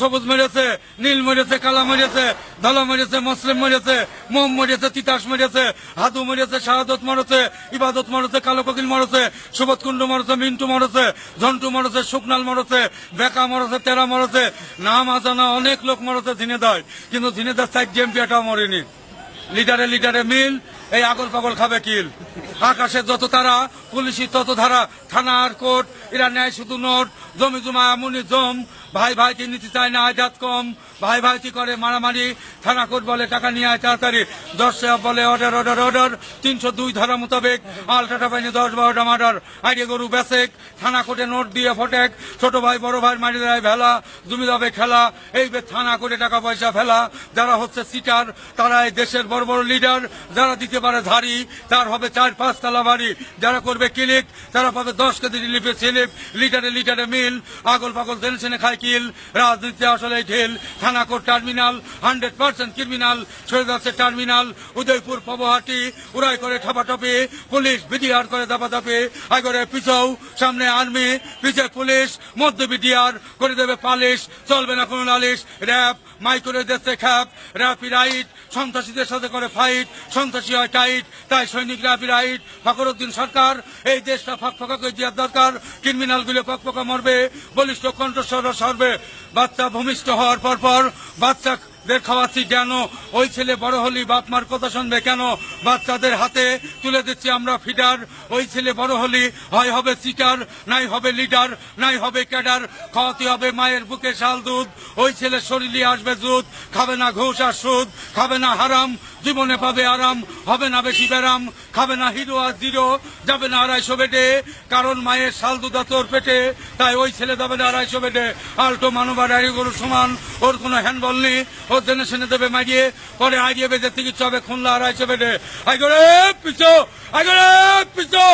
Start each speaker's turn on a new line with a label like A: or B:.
A: সবুজ মরেছে, নীল মরেছে, কালা মরেছে, ধলা মরেছে, মুসলিম মরেছে, মোম মরেছে, তিতাস মরেছে, হাদু মরেছে, শাহাদত মরেছে, ইবাদত মরেছে, কালো কোকিল মরেছে, সুবোধ কুন্ডু মরেছে, মিন্টু মরেছে, ঝন্টু মরেছে, শুকনাল মরেছে, বেকা মরেছে, তেরা মরেছে, নাম আজানা অনেক লোক মরেছে ঝিনেদায়, কিন্তু ঝিনেদার সাইড জেএমপিটাও মরেনি। লিডারে লিডারে মিল, এই আগল পাগল খাবে কিল। আকাশে যত তারা, পুলিশি তত ধারা, থানা আর কোর্ট, এরা নেয় শুধু নোট, জমি জমা এমনই জম, ভাই ভাইকে নিতে চায় না আজাদ কম, ভাই ভাইটি করে মারামারি, থানা কোর্ট বলে টাকা নিয়ে আয় তাড়াতাড়ি, 10 সাহেব বলে অর্ডার অর্ডার অর্ডার, 302 ধারা মোতাবেক আলট্রাটা পাইনি 10-12টা মার্ডার, আইডি গরু বেসেক, থানা কোর্টে নোট দিয়ে ফটেক, ছোট ভাই বড় ভাই মারি দেয় ভেলা, জমি যাবে খেলা, এই থানা কোর্টে টাকা পয়সা ফেলা, যারা হচ্ছে সিটার তারা এই দেশের বড় বড় লিডার, যারা দিতে পারে ধারি তার হবে 4-5 তলা বাড়ি, যারা করবে ক্লিক তারা পাবে 10 কেজি রিলিফের স্লিপ, লিটারে লিটারে মিল, আগল পাগল টেনশনে খায় কিল, রাজনীতি আসলে ঢিল, থানা কোর্ট টার্মিনাল 100% ক্রিমিনাল, সরে যাচ্ছে টার্মিনাল, উদয়পুর পবহাটি উড়াই করে ঠাপাঠাপি, পুলিশ বিডিআর করে দাপাদাপি, আগরে পিছাও সামনে আর্মি, পিছে পুলিশ, মধ্যে বিডিআর করে দেবে পালিশ, চলবে না কোনো নালিশ, র্যাব মাই করে দিচ্ছে খ্যাপ, র্যাপি রাইট, সন্ত্রাসীদের সাথে করে ফাইট, সন্ত্রাসী হয় টাইট, তাই সৈনিক র্যাপি রাইট, ফখরুদ্দিন সরকার এই দেশটা ফাঁকা করে দেওয়ার দরকার, ক্রিমিনাল গুলো পকপকা মরবে, বলিষ্ঠ কণ্ঠস্বর সরবে, বাচ্চা ভূমিষ্ঠ হওয়ার পর বাচ্চাদের খাওয়াচ্ছি কেন, ওই ছেলে বড় হলি বাপ মার কথা শুনবে কেন, বাচ্চাদের হাতে তুলে দিচ্ছি আমরা ফিডার, ওই ছেলে বড় হলি হয় হবে সিটার, নাই হবে লিডার, নাই হবে ক্যাডার, খাওয়াতে হবে মায়ের বুকে শাল দুধ, ওই ছেলে শরীরে আসবে জুত, খাবে না ঘুষ আর সুদ, খাবে না হারাম, জীবনে পাবে আরাম, হবে না বেশি ব্যারাম, খাবে না হিরো আর জিরো, যাবে না 250 বেডে, কারণ মায়ের শাল দুধা তোর পেটে, তাই ওই ছেলে যাবে না 250 বেডে, আল্টো মানবার আড়ি গরু সমান, ওর কোনো হ্যান্ডবল নেই, ওর জেনে শুনে দেবে মারিয়ে, পরে আইডিয়ে বেজে চিকিৎসা হবে খুলনা 250 বেডে, আইগরে পিছো, আইগরে পিছো।